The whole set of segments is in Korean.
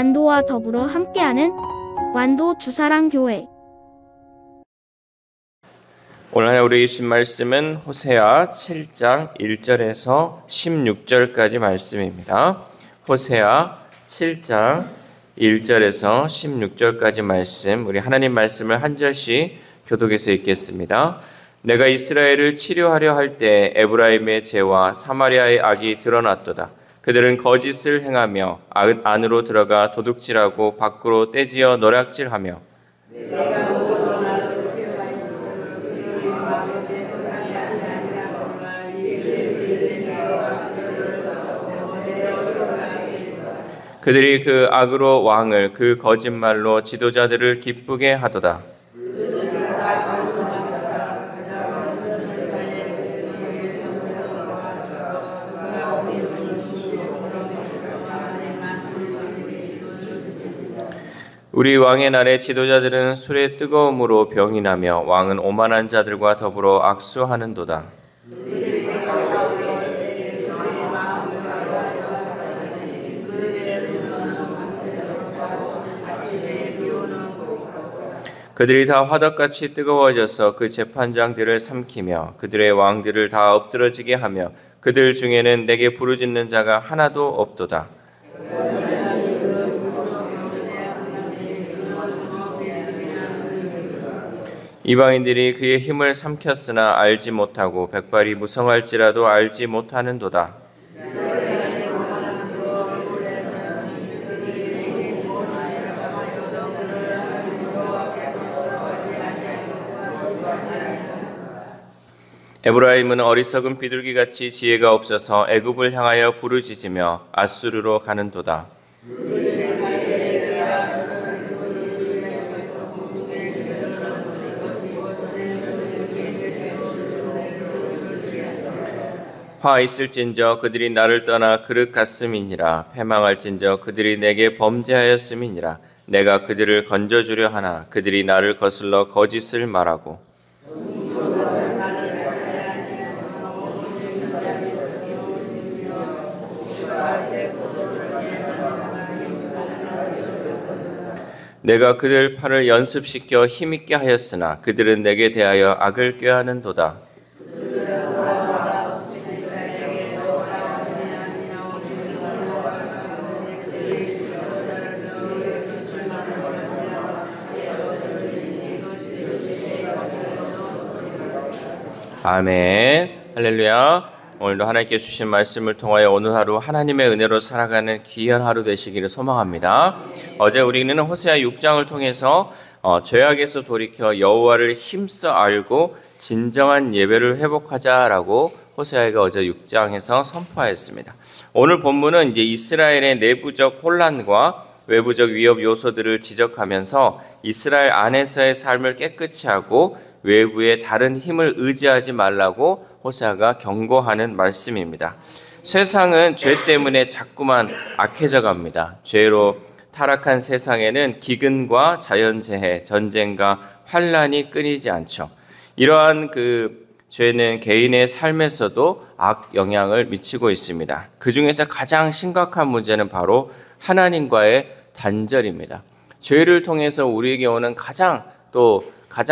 완도와 더불어 함께하는 완도 주사랑교회. 오늘 하나 우리 주신 말씀은 호세아 7장 1절에서 16절까지 말씀입니다. 호세아 7장 1절에서 16절까지 말씀, 우리 하나님 말씀을 한 절씩 교독해서 읽겠습니다. 내가 이스라엘을 치료하려 할 때 에브라임의 죄와 사마리아의 악이 드러났도다. 그들은 거짓을 행하며 안으로 들어가 도둑질하고 밖으로 떼지어 노략질하며 그들이 그 악으로 왕을 그 거짓말로 지도자들을 기쁘게 하도다. 우리 왕의 날에 지도자들은 술의 뜨거움으로 병이 나며 왕은 오만한 자들과 더불어 악수하는도다. 그들이 다 화덕같이 뜨거워져서 그 재판장들을 삼키며 그들의 왕들을 다 엎드러지게 하며 그들 중에는 내게 부르짖는 자가 하나도 없도다. 이방인들이 그의 힘을 삼켰으나 알지 못하고 백발이 무성할지라도 알지 못하는도다. 에브라임은 어리석은 비둘기같이 지혜가 없어서 애굽을 향하여 부르짖으며 앗수르로 가는도다. 화 있을진저 그들이 나를 떠나 그릇 같음이니라. 패망할진저 그들이 내게 범죄하였음이니라. 내가 그들을 건져주려 하나 그들이 나를 거슬러 거짓을 말하고 내가 그들 팔을 연습시켜 힘있게 하였으나 그들은 내게 대하여 악을 꾀하는도다. 아멘. 할렐루야. 오늘도 하나님께 주신 말씀을 통하여 오늘 하루 하나님의 은혜로 살아가는 귀한 하루 되시기를 소망합니다. 어제 우리는 호세아 6장을 통해서 죄악에서 돌이켜 여호와를 힘써 알고 진정한 예배를 회복하자라고 호세아가 어제 6장에서 선포하였습니다. 오늘 본문은 이제 이스라엘의 내부적 혼란과 외부적 위협 요소들을 지적하면서 이스라엘 안에서의 삶을 깨끗이 하고 외부의 다른 힘을 의지하지 말라고 호세아가 경고하는 말씀입니다. 세상은 죄 때문에 자꾸만 악해져 갑니다. 죄로 타락한 세상에는 기근과 자연재해, 전쟁과 환란이 끊이지 않죠. 이러한 죄는 개인의 삶에서도 악 영향을 미치고 있습니다. 그 중에서 가장 심각한 문제는 바로 하나님과의 단절입니다. 죄를 통해서 우리에게 오는 가장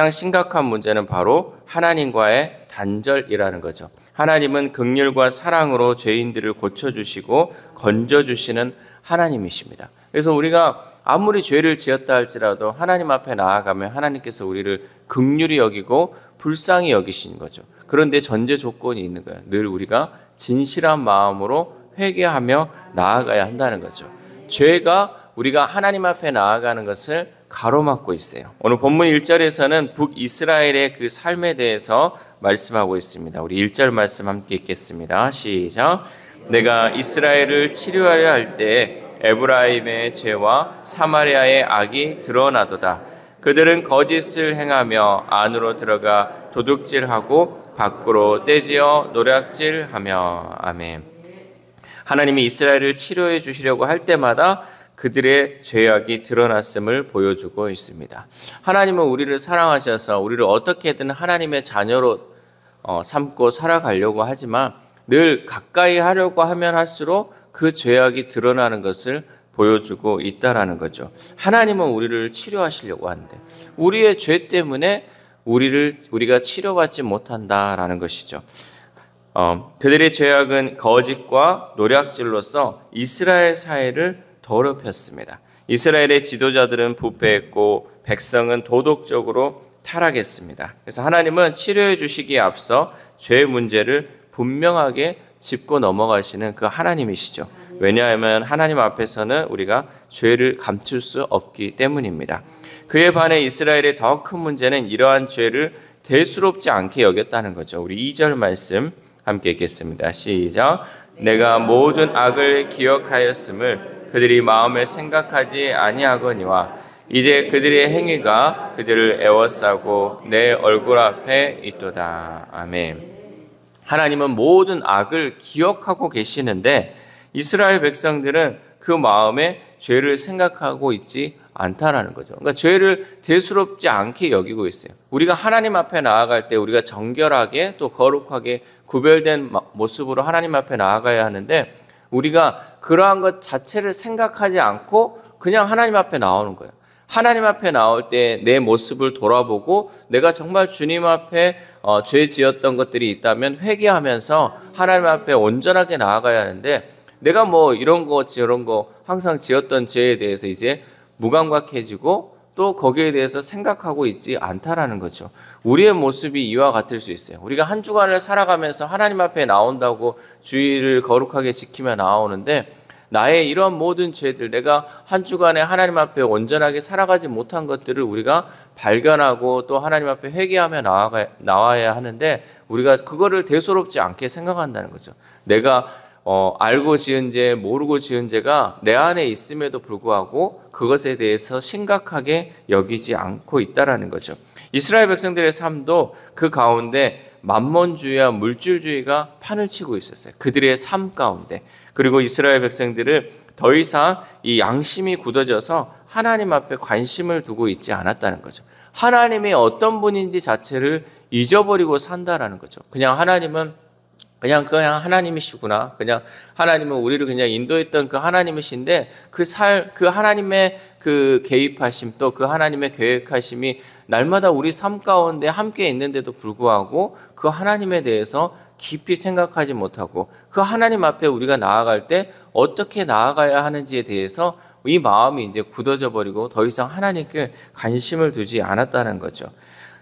심각한 문제는 바로 하나님과의 단절이라는 거죠. 하나님은 긍휼과 사랑으로 죄인들을 고쳐주시고 건져주시는 하나님이십니다. 그래서 우리가 아무리 죄를 지었다 할지라도 하나님 앞에 나아가면 하나님께서 우리를 긍휼히 여기고 불쌍히 여기시는 거죠. 그런데 전제 조건이 있는 거예요. 늘 우리가 진실한 마음으로 회개하며 나아가야 한다는 거죠. 죄가 우리가 하나님 앞에 나아가는 것을 가로막고 있어요. 오늘 본문 1절에서는 북이스라엘의 그 삶에 대해서 말씀하고 있습니다. 우리 1절 말씀 함께 읽겠습니다. 시작. 내가 이스라엘을 치료하려 할 때 에브라임의 죄와 사마리아의 악이 드러나도다. 그들은 거짓을 행하며 안으로 들어가 도둑질하고 밖으로 떼지어 노략질하며. 아멘. 하나님이 이스라엘을 치료해 주시려고 할 때마다 그들의 죄악이 드러났음을 보여주고 있습니다. 하나님은 우리를 사랑하셔서 우리를 어떻게든 하나님의 자녀로 삼고 살아가려고 하지만 늘 가까이 하려고 하면 할수록 그 죄악이 드러나는 것을 보여주고 있다라는 거죠. 하나님은 우리를 치료하시려고 하는데 우리의 죄 때문에 우리가 치료받지 못한다라는 것이죠. 그들의 죄악은 거짓과 노략질로서 이스라엘 사회를 더럽혔습니다. 이스라엘의 지도자들은 부패했고 백성은 도덕적으로 타락했습니다. 그래서 하나님은 치료해 주시기에 앞서 죄 문제를 분명하게 짚고 넘어가시는 그 하나님이시죠. 왜냐하면 하나님 앞에서는 우리가 죄를 감출 수 없기 때문입니다. 그에 반해 이스라엘의 더 큰 문제는 이러한 죄를 대수롭지 않게 여겼다는 거죠. 우리 2절 말씀 함께 읽겠습니다. 시작. 내가 모든 악을 기억하였음을 그들이 마음에 생각하지 아니하거니와 이제 그들의 행위가 그들을 애워싸고 내 얼굴 앞에 있도다. 아멘. 하나님은 모든 악을 기억하고 계시는데 이스라엘 백성들은 그 마음에 죄를 생각하고 있지 않다라는 거죠. 그러니까 죄를 대수롭지 않게 여기고 있어요. 우리가 하나님 앞에 나아갈 때 우리가 정결하게 또 거룩하게 구별된 모습으로 하나님 앞에 나아가야 하는데 우리가 그러한 것 자체를 생각하지 않고 그냥 하나님 앞에 나오는 거예요. 하나님 앞에 나올 때 내 모습을 돌아보고 내가 정말 주님 앞에 죄 지었던 것들이 있다면 회개하면서 하나님 앞에 온전하게 나아가야 하는데 내가 뭐 이런 거 저런 거 항상 지었던 죄에 대해서 이제 무감각해지고 또 거기에 대해서 생각하고 있지 않다라는 거죠. 우리의 모습이 이와 같을 수 있어요. 우리가 한 주간을 살아가면서 하나님 앞에 나온다고 주의를 거룩하게 지키며 나오는데 나의 이런 모든 죄들, 내가 한 주간에 하나님 앞에 온전하게 살아가지 못한 것들을 우리가 발견하고 또 하나님 앞에 회개하며 나와야 하는데 우리가 그거를 대수롭지 않게 생각한다는 거죠. 내가 알고 지은 죄, 모르고 지은 죄가 내 안에 있음에도 불구하고 그것에 대해서 심각하게 여기지 않고 있다라는 거죠. 이스라엘 백성들의 삶도 그 가운데 만몬주의와 물질주의가 판을 치고 있었어요. 그들의 삶 가운데. 그리고 이스라엘 백성들은 더 이상 이 양심이 굳어져서 하나님 앞에 관심을 두고 있지 않았다는 거죠. 하나님이 어떤 분인지 자체를 잊어버리고 산다라는 거죠. 그냥 하나님은 그냥 하나님이시구나. 그냥 하나님은 우리를 그냥 인도했던 그 하나님이신데 그 하나님의 그 개입하심 또 그 하나님의 계획하심이 날마다 우리 삶 가운데 함께 있는데도 불구하고 그 하나님에 대해서 깊이 생각하지 못하고 그 하나님 앞에 우리가 나아갈 때 어떻게 나아가야 하는지에 대해서 이 마음이 이제 굳어져 버리고 더 이상 하나님께 관심을 두지 않았다는 거죠.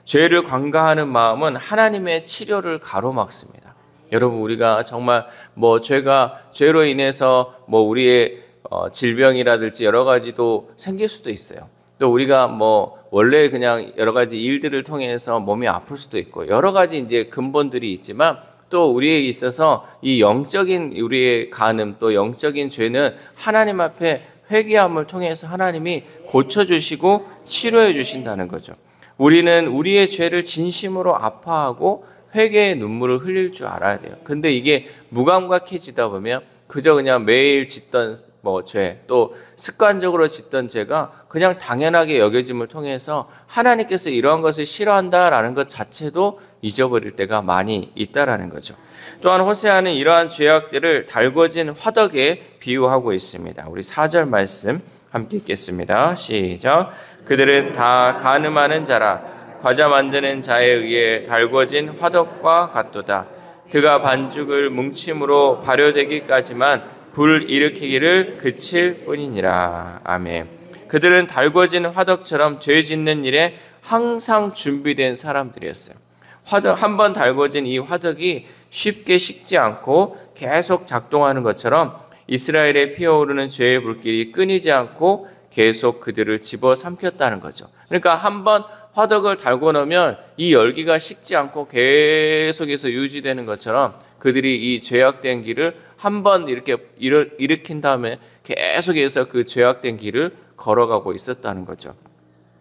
죄를 관가하는 마음은 하나님의 치료를 가로막습니다. 여러분 우리가 정말 뭐 죄로 인해서 뭐 우리의 질병이라든지 여러 가지도 생길 수도 있어요. 또 우리가 뭐 원래 그냥 여러 가지 일들을 통해서 몸이 아플 수도 있고 여러 가지 이제 근본들이 있지만 또 우리에 있어서 이 영적인 우리의 간음 또 영적인 죄는 하나님 앞에 회개함을 통해서 하나님이 고쳐주시고 치료해 주신다는 거죠. 우리는 우리의 죄를 진심으로 아파하고 회개의 눈물을 흘릴 줄 알아야 돼요. 근데 이게 무감각해지다 보면 그저 그냥 매일 짓던 죄, 또 습관적으로 짓던 죄가 그냥 당연하게 여겨짐을 통해서 하나님께서 이러한 것을 싫어한다라는 것 자체도 잊어버릴 때가 많이 있다라는 거죠. 또한 호세아는 이러한 죄악들을 달궈진 화덕에 비유하고 있습니다. 우리 4절 말씀 함께 읽겠습니다. 시작. 그들은 다 간음하는 자라 과자 만드는 자에 의해 달궈진 화덕과 같도다. 그가 반죽을 뭉침으로 발효되기까지만 불 일으키기를 그칠 뿐이니라. 아멘. 그들은 달궈진 화덕처럼 죄 짓는 일에 항상 준비된 사람들이었어요. 한번 달궈진 이 화덕이 쉽게 식지 않고 계속 작동하는 것처럼 이스라엘에 피어오르는 죄의 불길이 끊이지 않고 계속 그들을 집어삼켰다는 거죠. 그러니까 한번 화덕을 달궈 놓으면 이 열기가 식지 않고 계속해서 유지되는 것처럼 그들이 이 죄악된 길을 한번 이렇게 일으킨 다음에 계속해서 그 죄악된 길을 걸어가고 있었다는 거죠.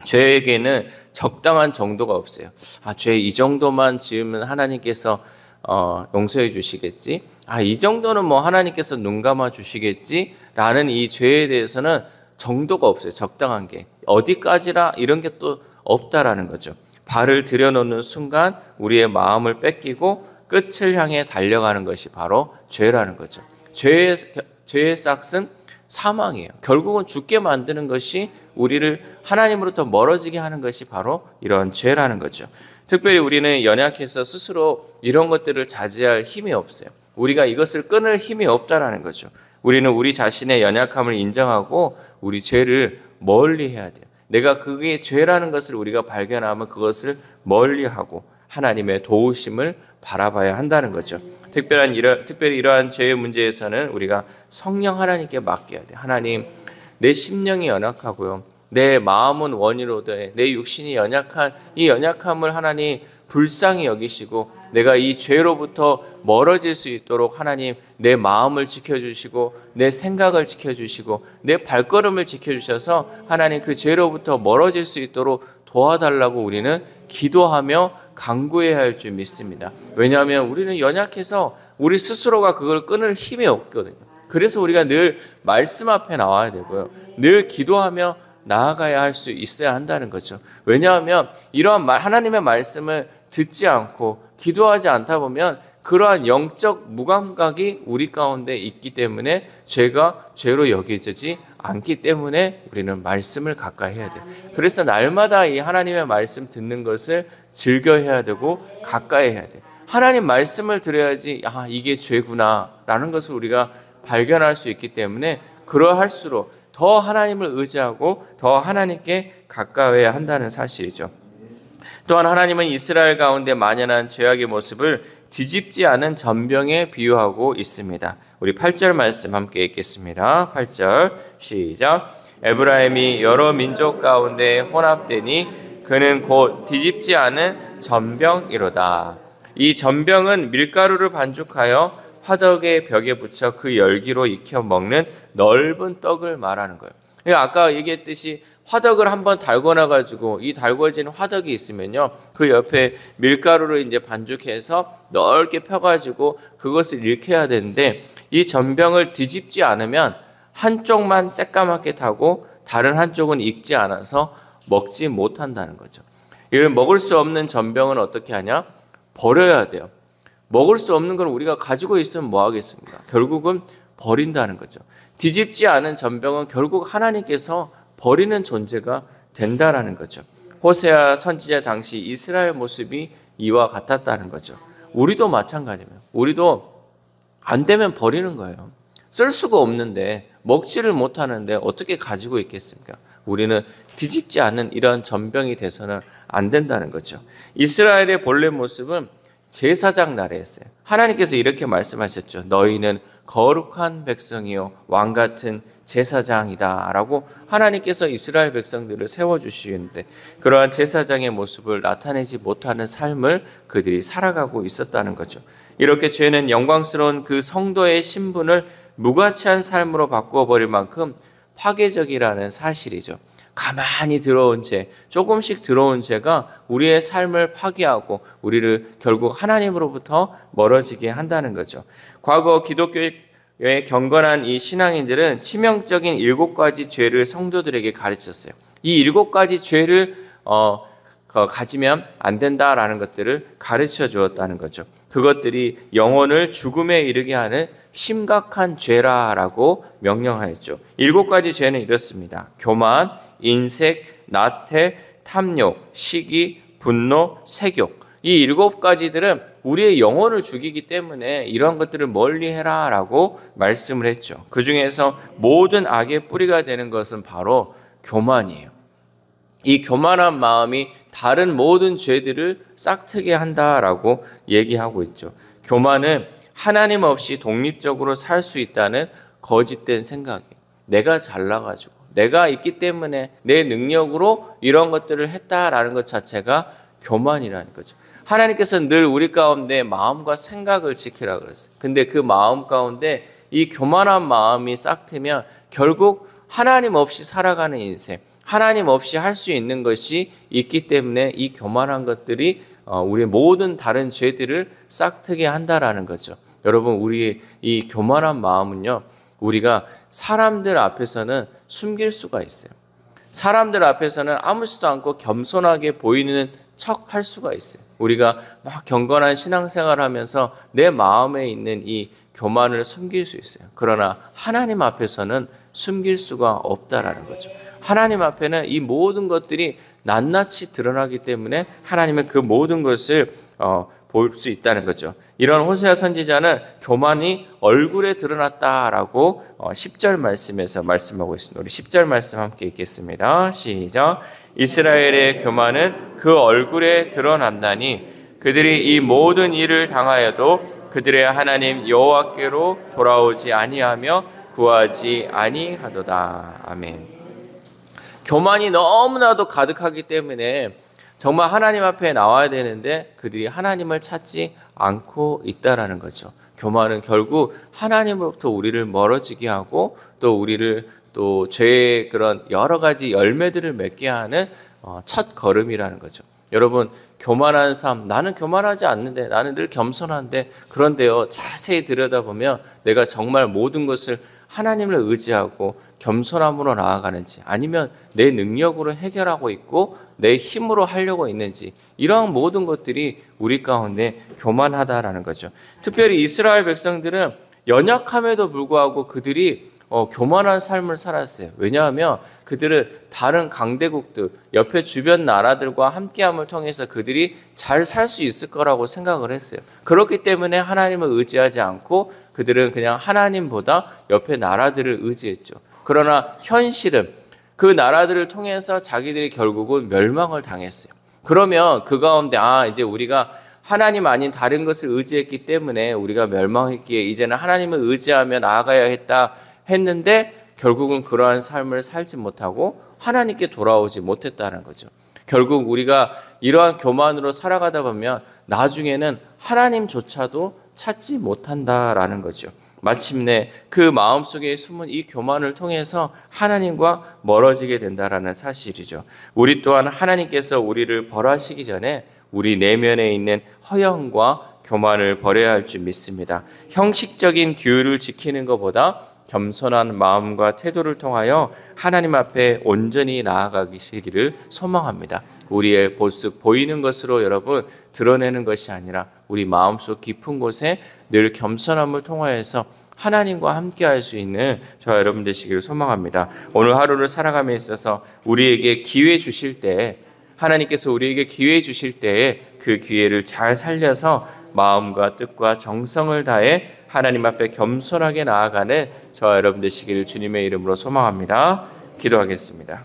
죄에게는 적당한 정도가 없어요. 죄 이 정도만 지으면 하나님께서 용서해 주시겠지. 이 정도는 뭐 하나님께서 눈 감아 주시겠지라는 이 죄에 대해서는 정도가 없어요. 적당한 게 어디까지라 이런 게 또 없다라는 거죠. 발을 들여놓는 순간 우리의 마음을 뺏기고 끝을 향해 달려가는 것이 바로 죄라는 거죠. 죄의 싹은 사망이에요. 결국은 죽게 만드는 것이 우리를 하나님으로부터 멀어지게 하는 것이 바로 이런 죄라는 거죠. 특별히 우리는 연약해서 스스로 이런 것들을 자제할 힘이 없어요. 우리가 이것을 끊을 힘이 없다라는 거죠. 우리는 우리 자신의 연약함을 인정하고 우리 죄를 멀리해야 돼요. 내가 그게 죄라는 것을 우리가 발견하면 그것을 멀리하고 하나님의 도우심을 바라봐야 한다는 거죠. 특별히 이러한 죄의 문제에서는 우리가 성령 하나님께 맡겨야 돼요. 하나님, 내 심령이 연약하고요. 내 마음은 원이로되 내 육신이 연약한 이 연약함을 하나님 불쌍히 여기시고 내가 이 죄로부터 멀어질 수 있도록 하나님 내 마음을 지켜주시고 내 생각을 지켜주시고 내 발걸음을 지켜주셔서 하나님 그 죄로부터 멀어질 수 있도록 도와달라고 우리는 기도하며 간구해야 할 줄 믿습니다. 왜냐하면 우리는 연약해서 우리 스스로가 그걸 끊을 힘이 없거든요. 그래서 우리가 늘 말씀 앞에 나와야 되고요. 늘 기도하며 나아가야 할 수 있어야 한다는 거죠. 왜냐하면 이러한 하나님의 말씀을 듣지 않고 기도하지 않다 보면 그러한 영적 무감각이 우리 가운데 있기 때문에 죄가 죄로 여겨지지 않기 때문에 우리는 말씀을 가까이 해야 돼요. 그래서 날마다 이 하나님의 말씀 듣는 것을 즐겨해야 되고 가까이 해야 돼요. 하나님 말씀을 들어야지 이게 죄구나 라는 것을 우리가 발견할 수 있기 때문에 그러할수록 더 하나님을 의지하고 더 하나님께 가까워야 한다는 사실이죠. 또한 하나님은 이스라엘 가운데 만연한 죄악의 모습을 뒤집지 않은 전병에 비유하고 있습니다. 우리 8절 말씀 함께 읽겠습니다. 8절 시작. 에브라임이 여러 민족 가운데 혼합되니 그는 곧 뒤집지 않은 전병이로다. 이 전병은 밀가루를 반죽하여 화덕의 벽에 붙여 그 열기로 익혀 먹는 넓은 떡을 말하는 거예요. 아까 얘기했듯이 화덕을 한번 달궈놔 가지고 이 달궈진 화덕이 있으면요, 그 옆에 밀가루를 이제 반죽해서 넓게 펴가지고 그것을 익혀야 되는데 이 전병을 뒤집지 않으면 한쪽만 새까맣게 타고 다른 한쪽은 익지 않아서 먹지 못한다는 거죠. 이걸 먹을 수 없는 전병은 어떻게 하냐? 버려야 돼요. 먹을 수 없는 걸 우리가 가지고 있으면 뭐 하겠습니까? 결국은 버린다는 거죠. 뒤집지 않은 전병은 결국 하나님께서 버리는 존재가 된다라는 거죠. 호세아 선지자 당시 이스라엘 모습이 이와 같았다는 거죠. 우리도 마찬가지입니다. 우리도 안 되면 버리는 거예요. 쓸 수가 없는데 먹지를 못하는데 어떻게 가지고 있겠습니까? 우리는 뒤집지 않은 이런 전병이 돼서는 안 된다는 거죠. 이스라엘의 본래 모습은 제사장 나라였어요. 하나님께서 이렇게 말씀하셨죠. 너희는 거룩한 백성이요 왕 같은 제사장이다 라고 하나님께서 이스라엘 백성들을 세워주시는데 그러한 제사장의 모습을 나타내지 못하는 삶을 그들이 살아가고 있었다는 거죠. 이렇게 죄는 영광스러운 그 성도의 신분을 무가치한 삶으로 바꾸어버릴 만큼 파괴적이라는 사실이죠. 가만히 들어온 죄, 조금씩 들어온 죄가 우리의 삶을 파괴하고 우리를 결국 하나님으로부터 멀어지게 한다는 거죠. 과거 기독교의 경건한 이 신앙인들은 치명적인 7가지 죄를 성도들에게 가르쳤어요. 이 7가지 죄를 가지면 안 된다라는 것들을 가르쳐 주었다는 거죠. 그것들이 영혼을 죽음에 이르게 하는 심각한 죄라라고 명령하였죠. 7가지 죄는 이렇습니다. 교만, 인색, 나태, 탐욕, 시기, 분노, 색욕. 이 7가지들은 우리의 영혼을 죽이기 때문에 이러한 것들을 멀리해라 라고 말씀을 했죠. 그 중에서 모든 악의 뿌리가 되는 것은 바로 교만이에요. 이 교만한 마음이 다른 모든 죄들을 싹트게 한다라고 얘기하고 있죠. 교만은 하나님 없이 독립적으로 살 수 있다는 거짓된 생각이에요. 내가 잘나가지고 내가 있기 때문에 내 능력으로 이런 것들을 했다라는 것 자체가 교만이라는 거죠. 하나님께서는 늘 우리 가운데 마음과 생각을 지키라고 그랬어요. 근데 그 마음 가운데 이 교만한 마음이 싹트면 결국 하나님 없이 살아가는 인생, 하나님 없이 할 수 있는 것이 있기 때문에 이 교만한 것들이 우리의 모든 다른 죄들을 싹트게 한다라는 거죠. 여러분, 우리의 이 교만한 마음은요, 우리가 사람들 앞에서는 숨길 수가 있어요. 사람들 앞에서는 아무렇지도 않고 겸손하게 보이는 척 할 수가 있어요. 우리가 막 경건한 신앙생활을 하면서 내 마음에 있는 이 교만을 숨길 수 있어요. 그러나 하나님 앞에서는 숨길 수가 없다라는 거죠. 하나님 앞에는 이 모든 것들이 낱낱이 드러나기 때문에 하나님은 그 모든 것을 볼 수 있다는 거죠. 이런 호세아 선지자는 교만이 얼굴에 드러났다라고 10절 말씀에서 말씀하고 있습니다. 우리 10절 말씀 함께 읽겠습니다. 시작. 이스라엘의 교만은 그 얼굴에 드러난다니 그들이 이 모든 일을 당하여도 그들의 하나님 여호와께로 돌아오지 아니하며 구하지 아니하도다. 아멘. 교만이 너무나도 가득하기 때문에 정말 하나님 앞에 나와야 되는데 그들이 하나님을 찾지 않고 있다라는 거죠. 교만은 결국 하나님으로부터 우리를 멀어지게 하고 또 우리를 또 죄의 그런 여러 가지 열매들을 맺게 하는 첫 걸음이라는 거죠. 여러분, 교만한 삶, 나는 교만하지 않는데, 나는 늘 겸손한데, 그런데요, 자세히 들여다보면 내가 정말 모든 것을 하나님을 의지하고 겸손함으로 나아가는지, 아니면 내 능력으로 해결하고 있고 내 힘으로 하려고 있는지, 이러한 모든 것들이 우리 가운데 교만하다라는 거죠. 특별히 이스라엘 백성들은 연약함에도 불구하고 그들이 교만한 삶을 살았어요. 왜냐하면 그들은 다른 강대국들, 옆에 주변 나라들과 함께함을 통해서 그들이 잘 살 수 있을 거라고 생각을 했어요. 그렇기 때문에 하나님을 의지하지 않고 그들은 그냥 하나님보다 옆에 나라들을 의지했죠. 그러나 현실은 그 나라들을 통해서 자기들이 결국은 멸망을 당했어요. 그러면 그 가운데 이제 우리가 하나님 아닌 다른 것을 의지했기 때문에 우리가 멸망했기에 이제는 하나님을 의지하며 나아가야 했는데 결국은 그러한 삶을 살지 못하고 하나님께 돌아오지 못했다는 거죠. 결국 우리가 이러한 교만으로 살아가다 보면 나중에는 하나님조차도 찾지 못한다라는 거죠. 마침내 그 마음속에 숨은 이 교만을 통해서 하나님과 멀어지게 된다라는 사실이죠. 우리 또한 하나님께서 우리를 벌하시기 전에 우리 내면에 있는 허영과 교만을 버려야 할 줄 믿습니다. 형식적인 규율을 지키는 것보다 겸손한 마음과 태도를 통하여 하나님 앞에 온전히 나아가시기를 소망합니다. 우리의 모습 보이는 것으로 여러분 드러내는 것이 아니라 우리 마음속 깊은 곳에 늘 겸손함을 통하여서 하나님과 함께 할 수 있는 저와 여러분 되시기를 소망합니다. 오늘 하루를 살아감에 있어서 우리에게 기회 주실 때, 하나님께서 우리에게 기회 주실 때에 그 기회를 잘 살려서 마음과 뜻과 정성을 다해 하나님 앞에 겸손하게 나아가는 저와 여러분 되시기를 주님의 이름으로 소망합니다. 기도하겠습니다.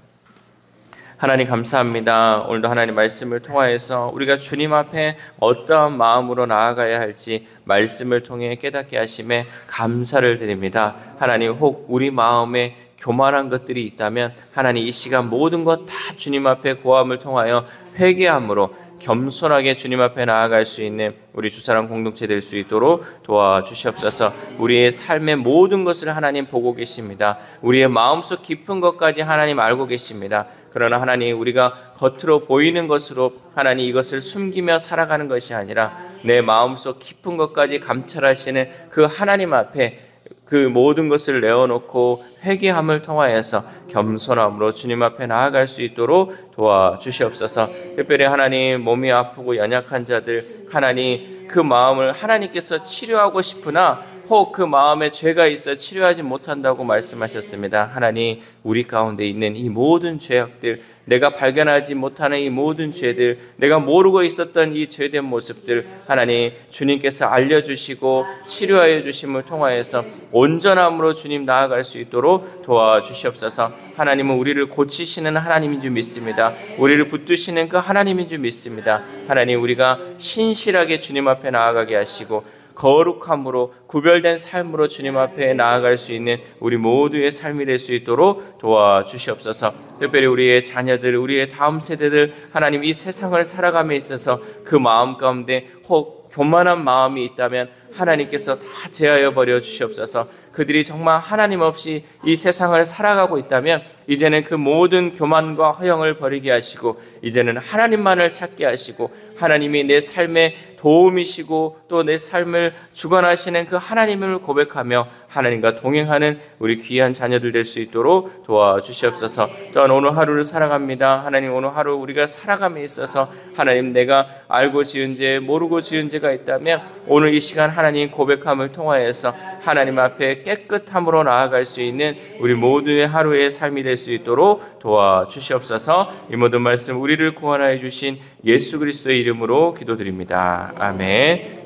하나님 감사합니다. 오늘도 하나님 말씀을 통하여서 우리가 주님 앞에 어떠한 마음으로 나아가야 할지 말씀을 통해 깨닫게 하심에 감사를 드립니다. 하나님, 혹 우리 마음에 교만한 것들이 있다면 하나님 이 시간 모든 것 다 주님 앞에 고함을 통하여 회개함으로 겸손하게 주님 앞에 나아갈 수 있는 우리 주사람 공동체 될 수 있도록 도와주시옵소서. 우리의 삶의 모든 것을 하나님 보고 계십니다. 우리의 마음속 깊은 것까지 하나님 알고 계십니다. 그러나 하나님, 우리가 겉으로 보이는 것으로 하나님 이것을 숨기며 살아가는 것이 아니라 내 마음속 깊은 것까지 감찰하시는 그 하나님 앞에 그 모든 것을 내어놓고 회개함을 통하여서 겸손함으로 주님 앞에 나아갈 수 있도록 도와주시옵소서. 특별히 하나님, 몸이 아프고 연약한 자들, 하나님 그 마음을 하나님께서 치료하고 싶으나 혹 그 마음에 죄가 있어 치료하지 못한다고 말씀하셨습니다. 하나님, 우리 가운데 있는 이 모든 죄악들, 내가 발견하지 못하는 이 모든 죄들, 내가 모르고 있었던 이 죄된 모습들, 하나님 주님께서 알려주시고 치료하여 주심을 통하여서 온전함으로 주님 나아갈 수 있도록 도와주시옵소서. 하나님은 우리를 고치시는 하나님인 줄 믿습니다. 우리를 붙드시는 그 하나님인 줄 믿습니다. 하나님, 우리가 신실하게 주님 앞에 나아가게 하시고 거룩함으로 구별된 삶으로 주님 앞에 나아갈 수 있는 우리 모두의 삶이 될 수 있도록 도와주시옵소서. 특별히 우리의 자녀들, 우리의 다음 세대들, 하나님 이 세상을 살아감에 있어서 그 마음 가운데 혹 교만한 마음이 있다면 하나님께서 다 제하여 버려 주시옵소서. 그들이 정말 하나님 없이 이 세상을 살아가고 있다면 이제는 그 모든 교만과 허영을 버리게 하시고 이제는 하나님만을 찾게 하시고 하나님이 내 삶의 도움이시고 또 내 삶을 주관하시는 그 하나님을 고백하며 하나님과 동행하는 우리 귀한 자녀들 될 수 있도록 도와주시옵소서. 또한 오늘 하루를 살아갑니다. 하나님, 오늘 하루 우리가 살아감에 있어서 하나님, 내가 알고 지은 죄, 모르고 지은 죄가 있다면 오늘 이 시간 하나님 고백함을 통하여서 하나님 앞에 깨끗함으로 나아갈 수 있는 우리 모두의 하루의 삶이 될 수 있도록 도와주시옵소서. 이 모든 말씀 우리를 구원하여 주신 예수 그리스도의 이름으로 기도드립니다. 아멘.